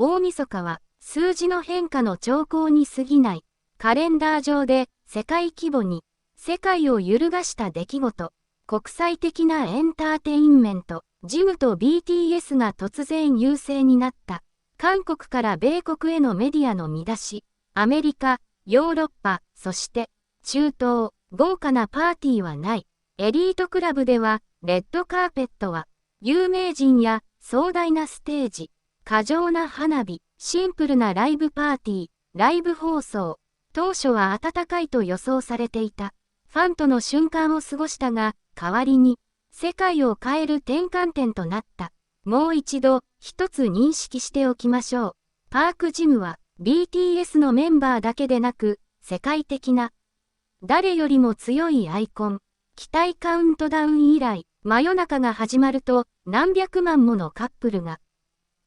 大晦日は数字の変化の兆候に過ぎない。カレンダー上で世界規模に世界を揺るがした出来事。国際的なエンターテインメント。ジムと BTS が突然優勢になった。韓国から米国へのメディアの見出し。アメリカ、ヨーロッパ、そして中東、豪華なパーティーはない。エリートクラブでは、レッドカーペットは、有名人や壮大なステージ、過剰な花火、シンプルなライブパーティー、ライブ放送。当初は暖かいと予想されていた。ファンとの瞬間を過ごしたが、代わりに、世界を変える転換点となった。もう一度、一つ認識しておきましょう。パークジムは、BTS のメンバーだけでなく、世界的な、誰よりも強いアイコン。期待カウントダウン以来、真夜中が始まると、何百万ものカップルが。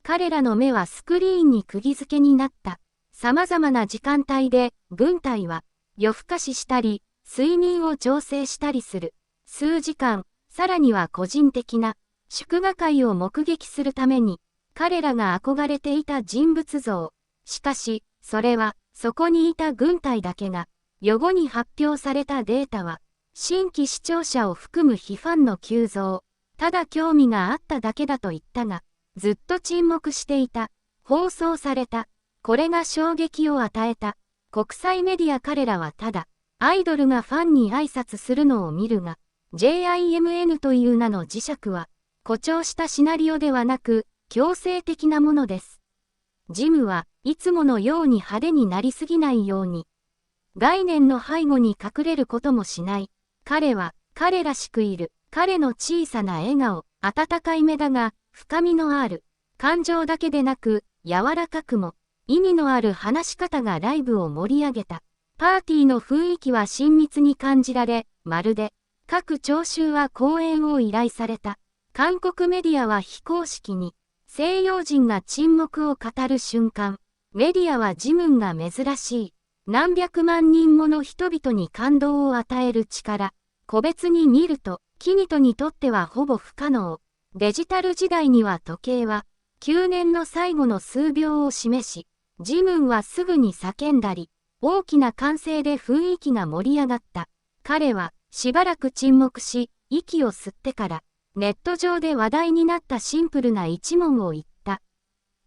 彼らの目はスクリーンに釘付けになった。様々な時間帯で、軍隊は、夜更かししたり、睡眠を調整したりする。数時間、さらには個人的な、祝賀会を目撃するために、彼らが憧れていた人物像。しかし、それは、そこにいた軍隊だけが、夜後に発表されたデータは、新規視聴者を含む非ファンの急増。ただ興味があっただけだと言ったが、ずっと沈黙していた。放送された。これが衝撃を与えた。国際メディア彼らはただ、アイドルがファンに挨拶するのを見るが、JIMN という名の磁石は、誇張したシナリオではなく、強制的なものです。ジムはいつものように派手になりすぎないように、概念の背後に隠れることもしない。彼は、彼らしくいる。彼の小さな笑顔、温かい目だが、深みのある。感情だけでなく、柔らかくも、意味のある話し方がライブを盛り上げた。パーティーの雰囲気は親密に感じられ、まるで、各聴衆は講演を依頼された。韓国メディアは非公式に、西洋人が沈黙を語る瞬間。メディアはジムンが珍しい。何百万人もの人々に感動を与える力。個別に見ると、キニトにとってはほぼ不可能。デジタル時代には時計は、9年の最後の数秒を示し、ジムンはすぐに叫んだり、大きな歓声で雰囲気が盛り上がった。彼は、しばらく沈黙し、息を吸ってから、ネット上で話題になったシンプルな一問を言った。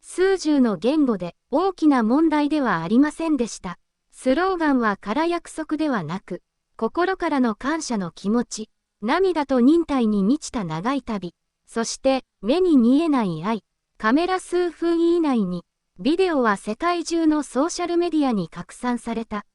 数十の言語で、大きな問題ではありませんでした。スローガンは空約束ではなく、心からの感謝の気持ち、涙と忍耐に満ちた長い旅、そして目に見えない愛、カメラ数分以内に、ビデオは世界中のソーシャルメディアに拡散された。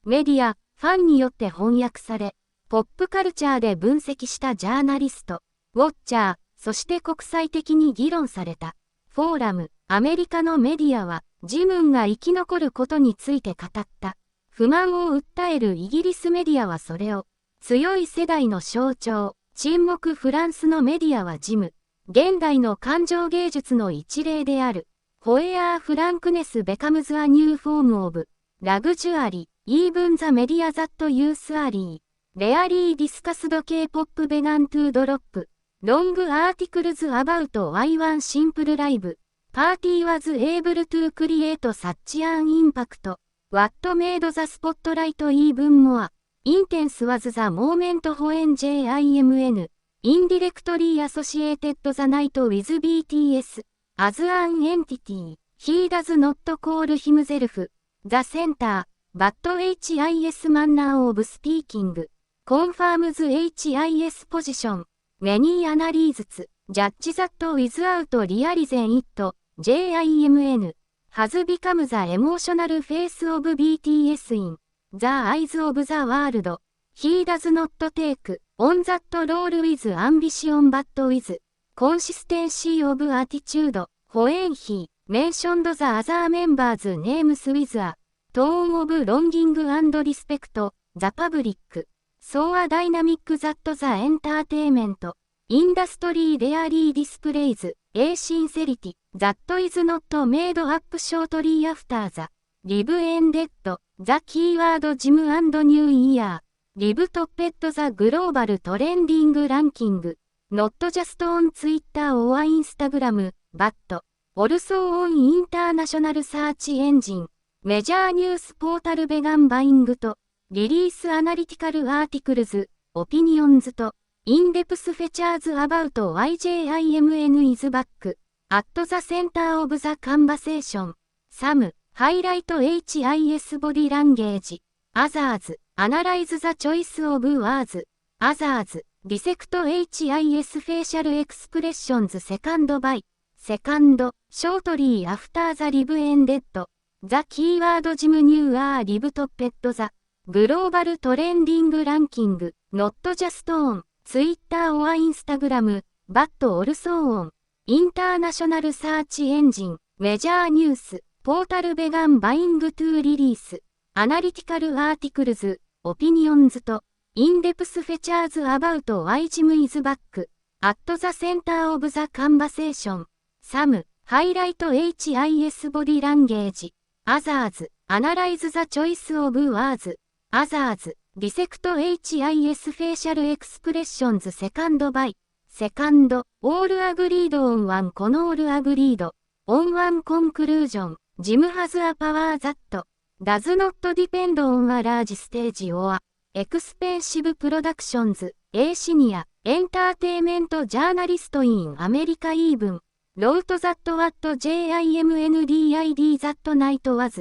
メディア、ファンによって翻訳され、ポップカルチャーで分析したジャーナリスト、ウォッチャー、そして国際的に議論された。フォーラム、アメリカのメディアは、ジムンが生き残ることについて語った。不満を訴えるイギリスメディアはそれを、強い世代の象徴、沈黙フランスのメディアはジム、現代の感情芸術の一例である。ホエアー・フランクネス・ベカムズ・ア・ニュー・フォーム・オブ・ラグジュアリー、イーブン・ザ・メディア・ザット・ユース・アリー、レアリー・ディスカスド・K-POP ベガン・トゥ・ドロップ、ロング・アーティクルズ・アバウト・ワイワン・シンプル・ライブ、パーティー・ワズ・エーブル・トゥ・クリエイト・サッチ・アン・インパクト、What made the spotlight even more? Intense was the moment when JIMN, indirectly associated the night with BTS, as an entity. He does not call himself the center, but HIS manner of speaking confirms HIS position. Many analysts judge that without realizing it, JIMN has become the emotional face of BTS in the eyes of the world. He does not take on that role with ambition but with consistency of attitude. When he mentioned the other members' names with a tone of longing and respect, the public saw a dynamic that the entertainment industry rarely displays, a sincerity that is not made up shortly after the live ended. The keyword Jim and New Year. Live topped the global trending ranking. Not just on Twitter or Instagram, but also on international search engine, major news portal began buying と、リリースアナリティカルアーティクルズ、オピニオンズと、in-depth features about why JIMN is back, at the center of the conversation, some, highlight HIS body language, others, analyze the choice of words, others, dissect HIS facial expressions second, shortly after the live ended, the keyword Jim new are live topped the global trending ranking, not just on Twitter or Instagram, but also on international search engine, major news, portal began buying to release, analytical articles, opinions と、in-depth features about why Jim is back, at the center of the conversation, some, highlight HIS body language, others, analyze the choice of words, others, dissect HIS facial expressions second, all agreed on one all agreed, on one conclusion, Jim has a power that does not depend on a large stage or expensive productions, a senior entertainment journalist in America even wrote that what JIMN did that night was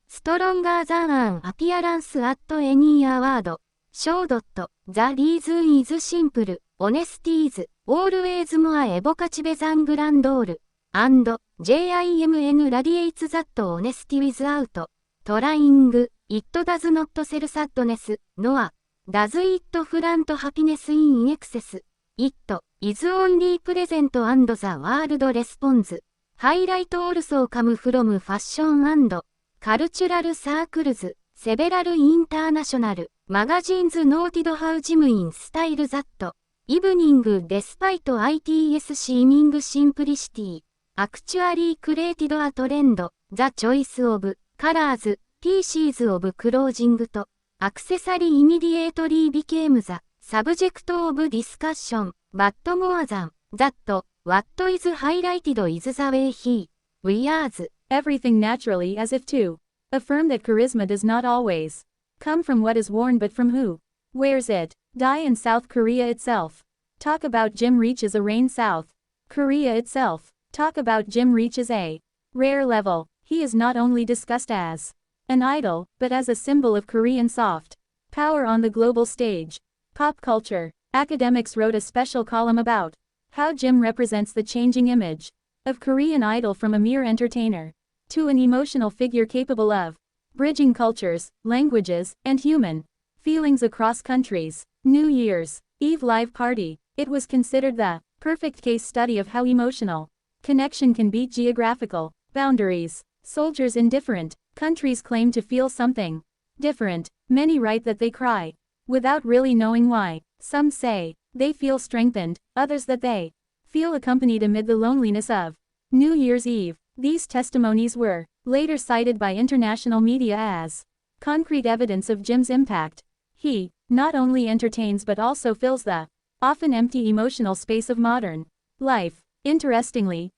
stronger than an appearance at any award. Showed the reason is simple, honesty is always more evocative than grandeur, and JIMN radiates that honesty without trying. It does not sell sadness, nor does it flaunt happiness in excess. It is only present and the world responds. Highlight also come from fashion and cultural circles. Several international magazines noted how Jim in style that evening despite its seeming simplicity actually created a trend. The choice of colors, pieces of clothing to accessory immediately became the subject of discussion, but more than that, what is highlighted is the way he wears everything naturally, as if to affirm that charisma does not always come from what is worn but from who wears it. Die in South Korea itself. Talk about Jim reaches a reign. South Korea itself. Talk about Jim reaches a rare level. He is not only discussed as an idol, but as a symbol of Korean soft power on the global stage. Pop culture. Academics wrote a special column about how Jim represents the changing image of Korean idol from a mere entertainer to an emotional figure capable of bridging cultures, languages, and human feelings across countries. New Year's Eve live party. It was considered the perfect case study of how emotional connection can beat geographical boundaries. Soldiers in different countries claim to feel something different. Many write that they cry without really knowing why. Some say they feel strengthened, others that they feel accompanied amid the loneliness of New Year's Eve. These testimonies were later cited by international media as concrete evidence of Jim's impact. He not only entertains but also fills the often empty emotional space of modern life. Interestingly,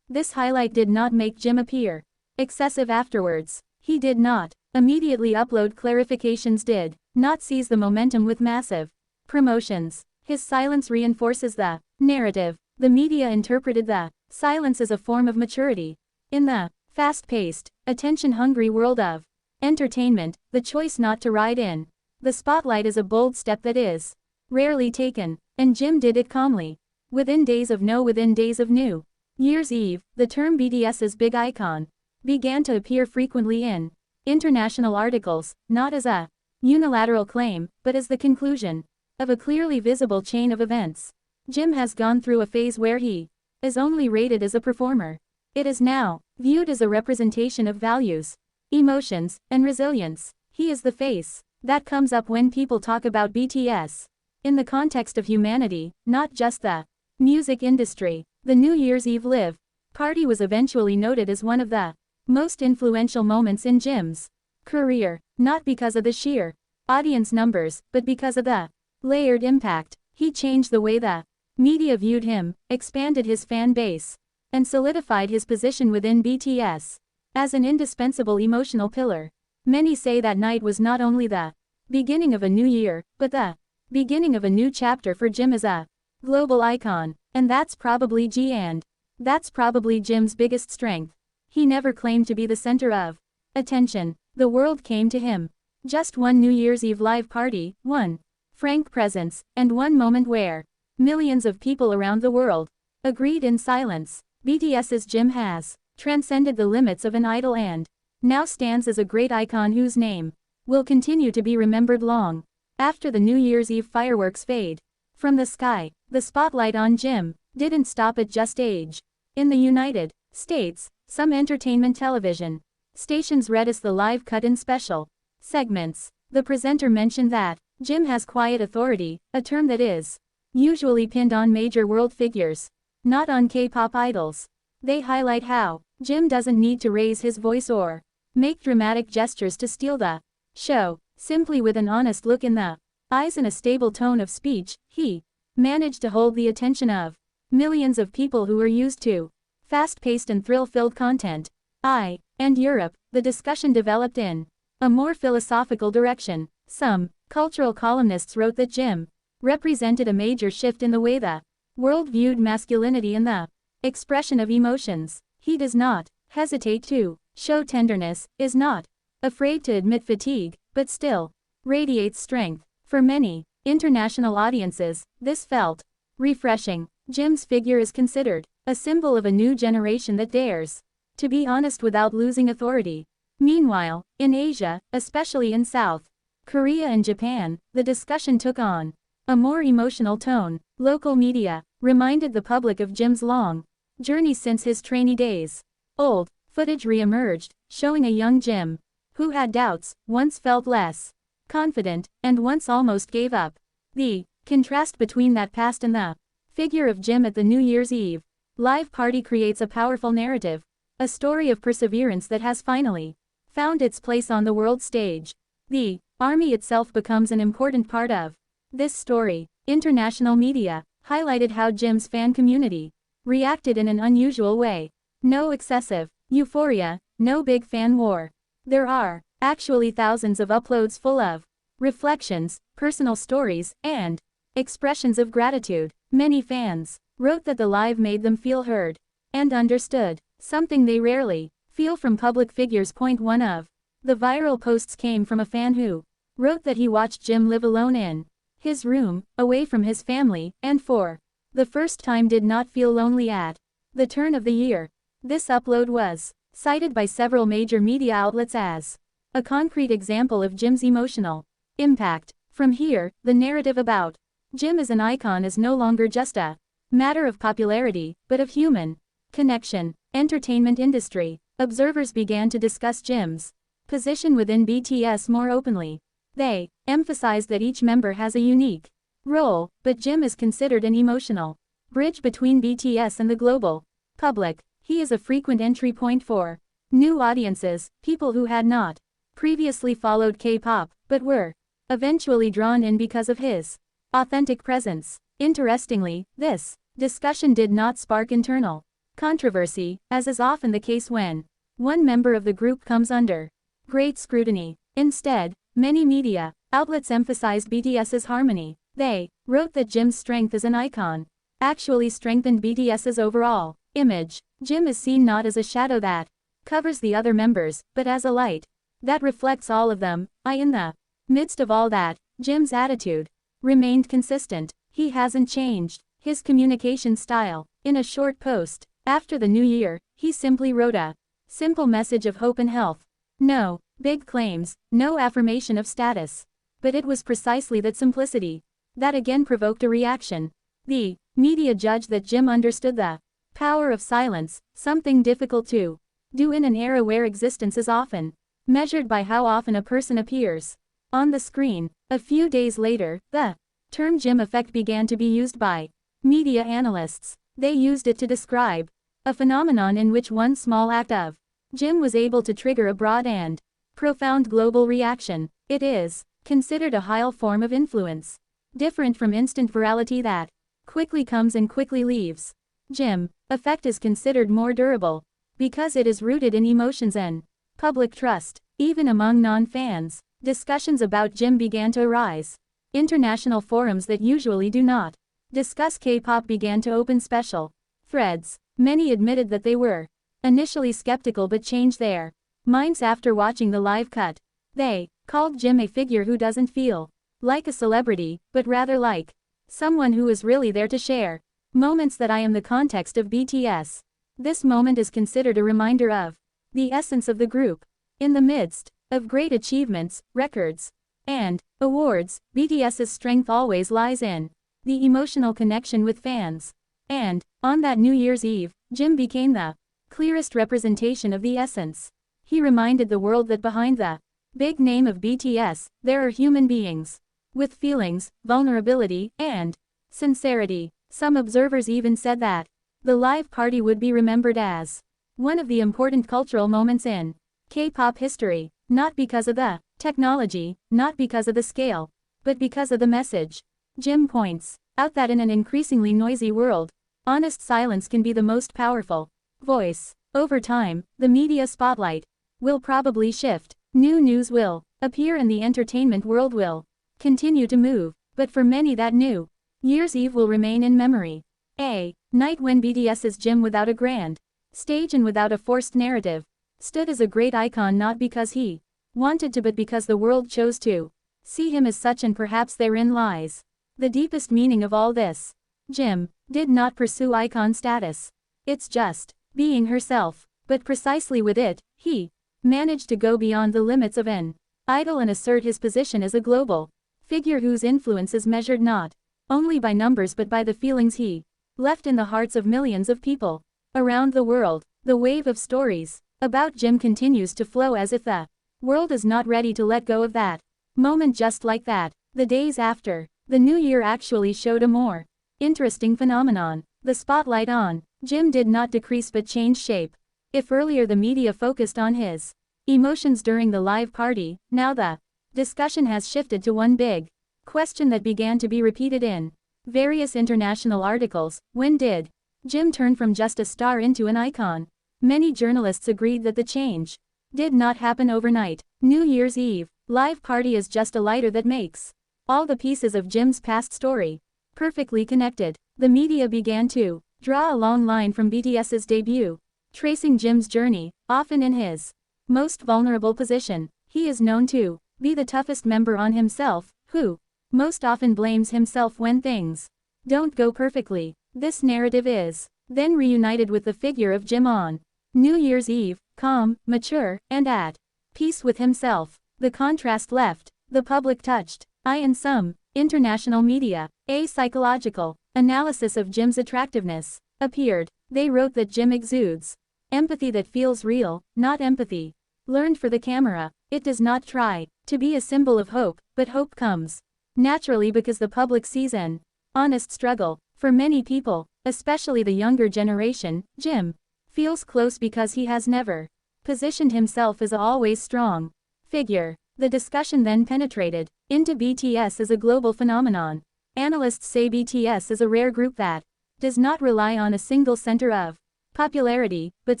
this highlight did not make Jim appear excessive afterwards. He did not immediately upload clarifications, did not seize the momentum with massive promotions. His silence reinforces the narrative. The media interpreted the silence as a form of maturity. In the fast-paced, attention-hungry world of entertainment, the choice not to ride in the spotlight is a bold step that is rarely taken, and Jim did it calmly. Within days of New Year's Eve, the term BTS's big icon began to appear frequently in international articles, not as a unilateral claim, but as the conclusion of a clearly visible chain of events. Jim has gone through a phase where he is only rated as a performer. It is now viewed as a representation of values, emotions, and resilience. He is the face that comes up when people talk about BTS. In the context of humanity, not just the music industry. The New Year's Eve live party was eventually noted as one of the most influential moments in Jim's career, not because of the sheer audience numbers, but because of the layered impact. He changed the way the media viewed him, expanded his fan base, and solidified his position within BTS as an indispensable emotional pillar. Many say that night was not only the beginning of a new year, but the beginning of a new chapter for Jim as a global icon. And that's probably Jim's biggest strength. He never claimed to be the center of attention. The world came to him. Just one New Year's Eve live party, one frank presence, and one moment where millions of people around the world agreed in silence. BTS's Jim has transcended the limits of an idol and now stands as a great icon whose name will continue to be remembered long after the New Year's Eve fireworks fade from the sky. The spotlight on Jim didn't stop at just age. In the United States, some entertainment television stations read as the live cut in special segments. The presenter mentioned that Jim has quiet authority, a term that is usually pinned on major world figures, not on K-pop idols. They highlight how Jim doesn't need to raise his voice or make dramatic gestures to steal the show. Simply with an honest look in the eyes and a stable tone of speech, he managed to hold the attention of millions of people who were used to fast-paced and thrill-filled content. And Europe, the discussion developed in a more philosophical direction. Some cultural columnists wrote that Jim represented a major shift in the way the world viewed masculinity and the expression of emotions. He does not hesitate to show tenderness, is not afraid to admit fatigue, but still radiates strength. For many international audiences, this felt refreshing. Jim's figure is considered a symbol of a new generation that dares to be honest without losing authority. Meanwhile, in Asia, especially in South Korea and Japan, the discussion took on a more emotional tone. Local media reminded the public of Jim's long journey since his trainee days. Old footage re-emerged, showing a young Jim who had doubts, once felt less confident, and once almost gave up. The contrast between that past and the figure of Jim at the New Year's Eve live party creates a powerful narrative, a story of perseverance that has finally found its place on the world stage. The army itself becomes an important part of this story. International media highlighted how Jim's fan community reacted in an unusual way. No excessive euphoria, no big fan war. There are actually thousands of uploads full of reflections, personal stories, and expressions of gratitude. Many fans wrote that the live made them feel heard and understood, something they rarely feel from public figures. One of the viral posts came from a fan who wrote that he watched Jim live alone in his room, away from his family, and for the first time did not feel lonely at the turn of the year. This upload was cited by several major media outlets as a concrete example of Jim's emotional impact. From here, the narrative about Jim as an icon is no longer just a matter of popularity, but of human connection. Entertainment industry observers began to discuss Jim's position within BTS more openly. They emphasized that each member has a unique role, but Jim is considered an emotional bridge between BTS and the global public. He is a frequent entry point for new audiences, people who had not previously followed K-pop, but were eventually drawn in because of his authentic presence. Interestingly, this discussion did not spark internal controversy, as is often the case when one member of the group comes under great scrutiny. Instead, many media outlets emphasized BTS's harmony. They wrote that Jim's strength as an icon actually strengthened BTS's overall image. Jim is seen not as a shadow that covers the other members, but as a light that reflects all of them. In the midst of all that, Jim's attitude remained consistent. He hasn't changed his communication style. In a short post after the new year, he simply wrote a simple message of hope and health. No big claims, no affirmation of status. But it was precisely that simplicity that again provoked a reaction. The media judged that Jim understood the power of silence, something difficult to do in an era where existence is often measured by how often a person appears on the screen. A few days later, the term Jim effect began to be used by media analysts. They used it to describe a phenomenon in which one small act of Jim was able to trigger a broad and profound global reaction. It is considered a high form of influence, different from instant virality that quickly comes and quickly leaves. Jim effect is considered more durable because it is rooted in emotions and public trust. Even among non-fans, discussions about Jim began to arise. International forums that usually do not discuss K-pop began to open special threads. Many admitted that they were initially skeptical but changed their minds after watching the live cut. They called Jim a figure who doesn't feel like a celebrity, but rather like someone who is really there to share moments that I am the context of BTS. This moment is considered a reminder of the essence of the group. In the midst of great achievements, records, and awards, BTS's strength always lies in the emotional connection with fans. And, on that New Year's Eve, Jim became the clearest representation of the essence. He reminded the world that behind the big name of BTS, there are human beings with feelings, vulnerability, and sincerity. Some observers even said that the live party would be remembered as one of the important cultural moments in K-pop history, not because of the technology, not because of the scale, but because of the message. Jim points out that in an increasingly noisy world, honest silence can be the most powerful voice. Over time, the media spotlight will probably shift. New news will appear and the entertainment world will continue to move, but for many that New Year's Eve will remain in memory. A night when BTS's Jim, without a grand stage and without a forced narrative, stood as a great icon not because he wanted to but because the world chose to see him as such, and perhaps therein lies the deepest meaning of all this. Jim did not pursue icon status. It's just being herself, but precisely with it, he managed to go beyond the limits of an idol and assert his position as a global figure whose influence is measured not only by numbers but by the feelings he left in the hearts of millions of people around the world. The wave of stories about Jim continues to flow as if the world is not ready to let go of that moment. Just like that, the days after the new year actually showed a more interesting phenomenon. The spotlight on Jim did not decrease but changed shape. If earlier the media focused on his emotions during the live party, now the discussion has shifted to one big question that began to be repeated in various international articles: when did Jim turn from just a star into an icon? Many journalists agreed that the change did not happen overnight. New Year's Eve live party is just a lighter that makes all the pieces of Jim's past story perfectly connected. The media began to draw a long line from BTS's debut, tracing Jim's journey, often in his most vulnerable position. He is known to be the toughest member on himself, who most often blames himself when things don't go perfectly. This narrative is then reunited with the figure of Jim on New Year's Eve, calm, mature, and at peace with himself. The contrast left the public touched. In some international media, a psychological analysis of Jim's attractiveness appeared. They wrote that Jim exudes empathy that feels real, not empathy learned for the camera. It does not try to be a symbol of hope, but hope comes naturally because the public sees an honest struggle. For many people, especially the younger generation, Jim feels close because he has never positioned himself as a always strong figure. The discussion then penetrated into BTS as a global phenomenon. Analysts say BTS is a rare group that does not rely on a single center of popularity, but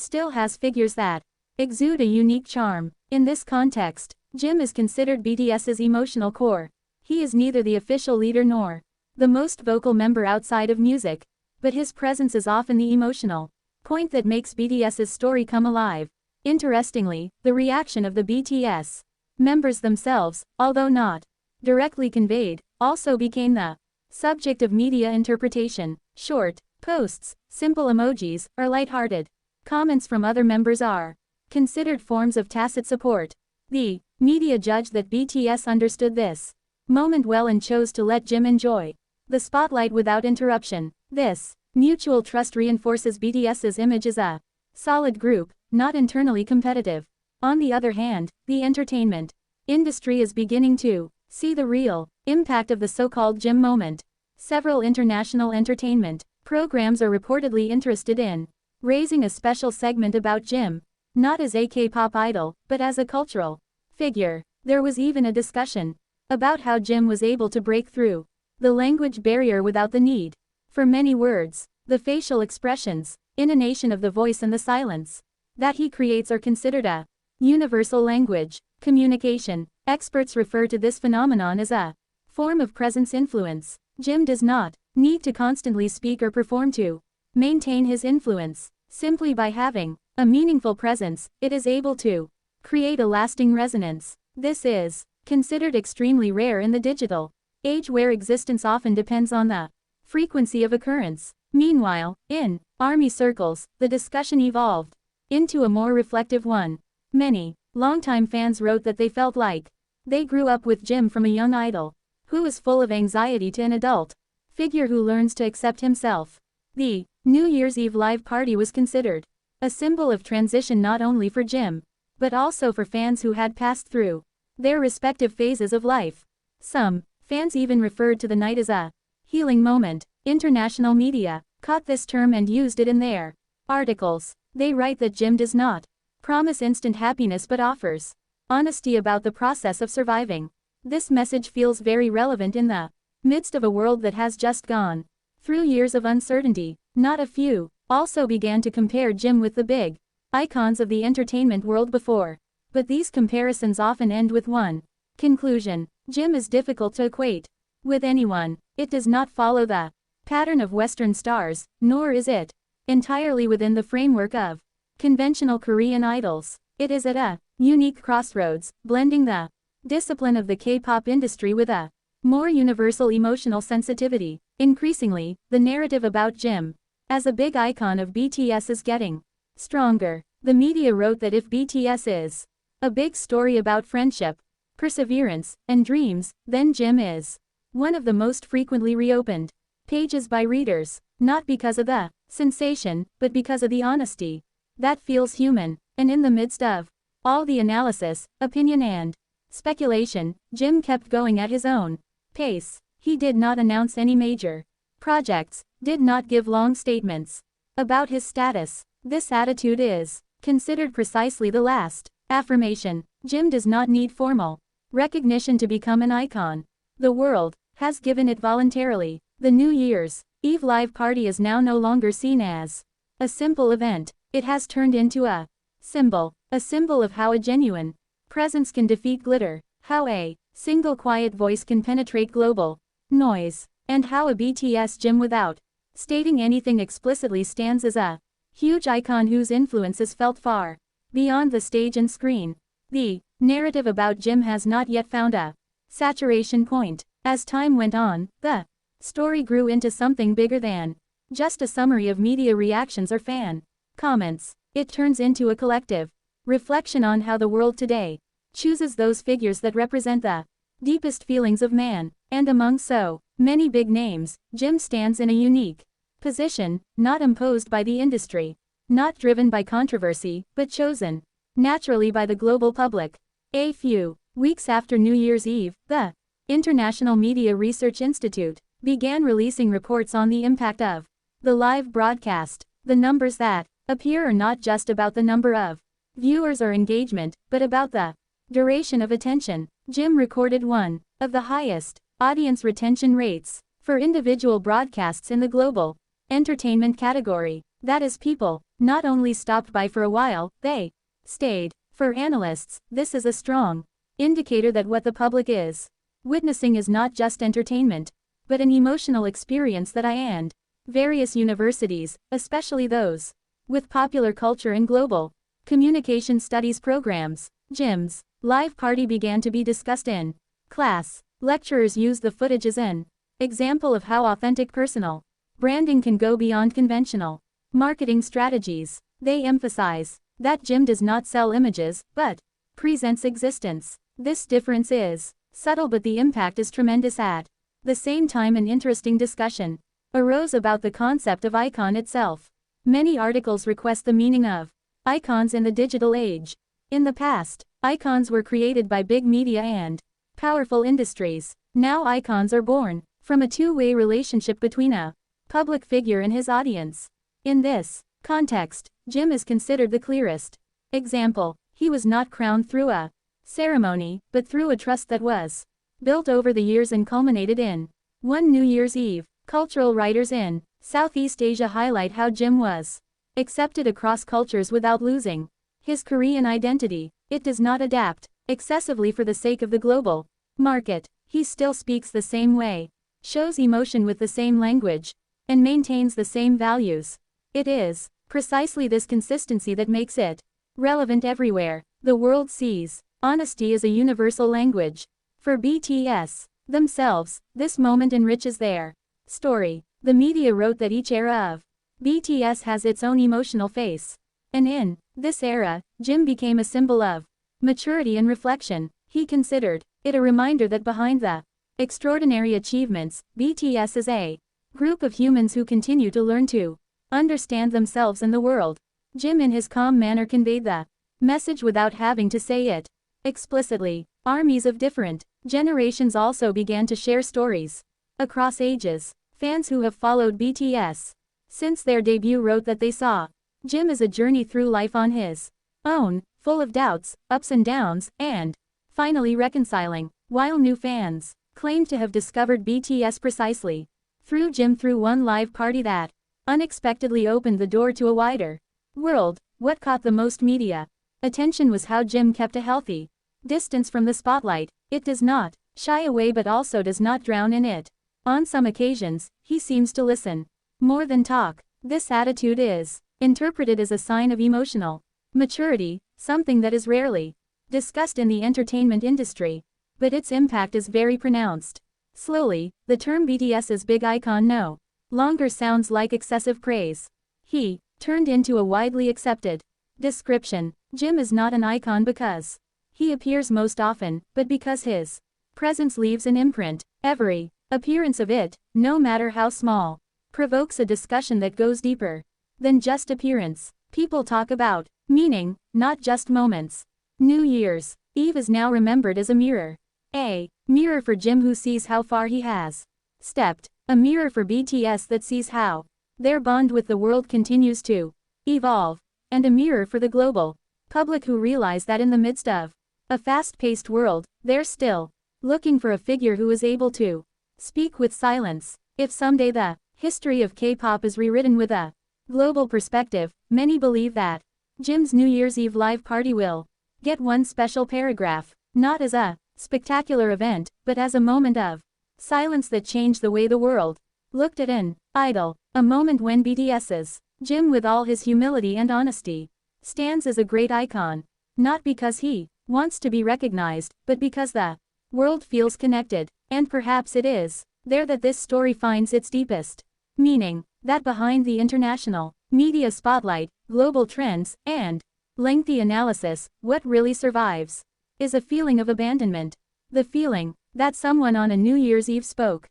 still has figures that exude a unique charm. In this context, Jim is considered BTS's emotional core. He is neither the official leader nor the most vocal member outside of music, but his presence is often the emotional point that makes BTS's story come alive. Interestingly, the reaction of the BTS members themselves, although not directly conveyed, also became the subject of media interpretation. Short posts, simple emojis, or lighthearted comments from other members are considered forms of tacit support. The media judged that BTS understood this moment well and chose to let Jim enjoy the spotlight without interruption. This mutual trust reinforces BTS's image as a solid group, not internally competitive. On the other hand, the entertainment industry is beginning to see the real impact of the so-called Jim moment. Several international entertainment programs are reportedly interested in raising a special segment about Jim, not as a K-pop idol, but as a cultural figure. There was even a discussion about how Jim was able to break through the language barrier without the need for many words. The facial expressions, intonation of the voice and the silence that he creates are considered a universal language communication. Experts refer to this phenomenon as a form of presence influence. Jim does not need to constantly speak or perform to maintain his influence. Simply by having a meaningful presence, it is able to create a lasting resonance. This is considered extremely rare in the digital age where existence often depends on the frequency of occurrence. Meanwhile, in army circles, the discussion evolved into a more reflective one. Many longtime fans wrote that they felt like they grew up with Jim from a young idol who was full of anxiety to an adult figure who learns to accept himself. The New Year's Eve live party was considered a symbol of transition not only for Jim, but also for fans who had passed through their respective phases of life. Some fans even referred to the night as a healing moment. International media caught this term and used it in their articles. They write that Jim does not promise instant happiness but offers honesty about the process of surviving. This message feels very relevant in the midst of a world that has just gone through years of uncertainty. Not a few also began to compare Jim with the big icons of the entertainment world before. But these comparisons often end with one conclusion: Jim is difficult to equate with anyone. It does not follow the pattern of Western stars, nor is it entirely within the framework of conventional Korean idols. It is at a unique crossroads, blending the discipline of the K-pop industry with a more universal emotional sensitivity. Increasingly, the narrative about Jim as a big icon of BTS is getting stronger. The media wrote that if BTS is a big story about friendship, perseverance, and dreams, then Jim is one of the most frequently reopened pages by readers, not because of the sensation, but because of the honesty that feels human. And in the midst of all the analysis, opinion and speculation, Jim kept going at his own pace. He did not announce any major projects, did not give long statements about his status. This attitude is considered precisely the last affirmation. Jim does not need formal recognition to become an icon. The world has given it voluntarily. The New Year's Eve live party is now no longer seen as a simple event. It has turned into a symbol of how a genuine presence can defeat glitter, how a single quiet voice can penetrate global noise, and how a BTS Jim without stating anything explicitly stands as a huge icon whose influence is felt far beyond the stage and screen. The narrative about Jim has not yet found a saturation point. As time went on, the story grew into something bigger than just a summary of media reactions or fan comments. It turns into a collective reflection on how the world today chooses those figures that represent the deepest feelings of man. And among so many big names, Jim stands in a unique position, not imposed by the industry, not driven by controversy, but chosen naturally by the global public. A few weeks after New Year's Eve, the International Media Research Institute began releasing reports on the impact of the live broadcast. The numbers that appear are not just about the number of viewers or engagement, but about the duration of attention. Jim recorded one of the highest audience retention rates for individual broadcasts in the global entertainment category. That is, people not only stopped by for a while, they stayed. For analysts, this is a strong indicator that what the public is witnessing is not just entertainment, but an emotional experience that and various universities, especially those with popular culture and global communication studies programs. Jim's live party began to be discussed in class. Lecturers used the footage as an example of how authentic personal branding can go beyond conventional marketing strategies. They emphasize that Jim does not sell images, but presents existence. This difference is subtle, but the impact is tremendous. At the same time, an interesting discussion arose about the concept of icon itself. Many articles request the meaning of icons in the digital age. In the past, icons were created by big media and powerful industries. Now icons are born from a two-way relationship between a public figure and his audience. In this context, Jim is considered the clearest example. He was not crowned through a ceremony, but through a trust that was built over the years and culminated in one New Year's Eve. Cultural writers in Southeast Asia highlight how Jim was accepted across cultures without losing his Korean identity. It does not adapt excessively for the sake of the global market. He still speaks the same way, shows emotion with the same language, and maintains the same values. It is precisely this consistency that makes it relevant everywhere the world sees. Honesty is a universal language. For BTS themselves, this moment enriches their story. The media wrote that each era of BTS has its own emotional face. And in this era, Jim became a symbol of maturity and reflection. He considered it a reminder that behind the extraordinary achievements, BTS is a group of humans who continue to learn to understand themselves and the world. Jim in his calm manner conveyed the message without having to say it explicitly. Armies of different generations also began to share stories across ages. Fans who have followed BTS since their debut wrote that they saw Jim as a journey through life on his own, full of doubts, ups and downs, and finally reconciling, while new fans claimed to have discovered BTS precisely through Jim through one live party that unexpectedly opened the door to a wider world. What caught the most media attention was how Jim kept a healthy distance from the spotlight. It does not shy away but also does not drown in it. On some occasions, he seems to listen more than talk. This attitude is interpreted as a sign of emotional maturity, something that is rarely discussed in the entertainment industry, but its impact is very pronounced. Slowly, the term BTS's big icon no longer sounds like excessive praise. He turned into a widely accepted description. Jim is not an icon because he appears most often, but because his presence leaves an imprint. Every appearance of it, no matter how small, provokes a discussion that goes deeper than just appearance. People talk about meaning, not just moments. New Year's Eve is now remembered as a mirror. A mirror for Jim who sees how far he has stepped. A mirror for BTS that sees how their bond with the world continues to evolve. And a mirror for the global public who realize that in the midst of a fast-paced world, they're still looking for a figure who is able to speak with silence. If someday the history of K-pop is rewritten with a global perspective, many believe that Jim's New Year's Eve live party will get one special paragraph, not as a spectacular event, but as a moment of silence that changed the way the world looked at an idol. A moment when BTS's Jim, with all his humility and honesty, stands as a great icon, not because he wants to be recognized, but because the world feels connected. And perhaps it is there that this story finds its deepest meaning, that behind the international media spotlight, global trends, and lengthy analysis, what really survives is a feeling of abandonment. The feeling that someone on a New Year's Eve spoke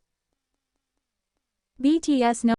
BTS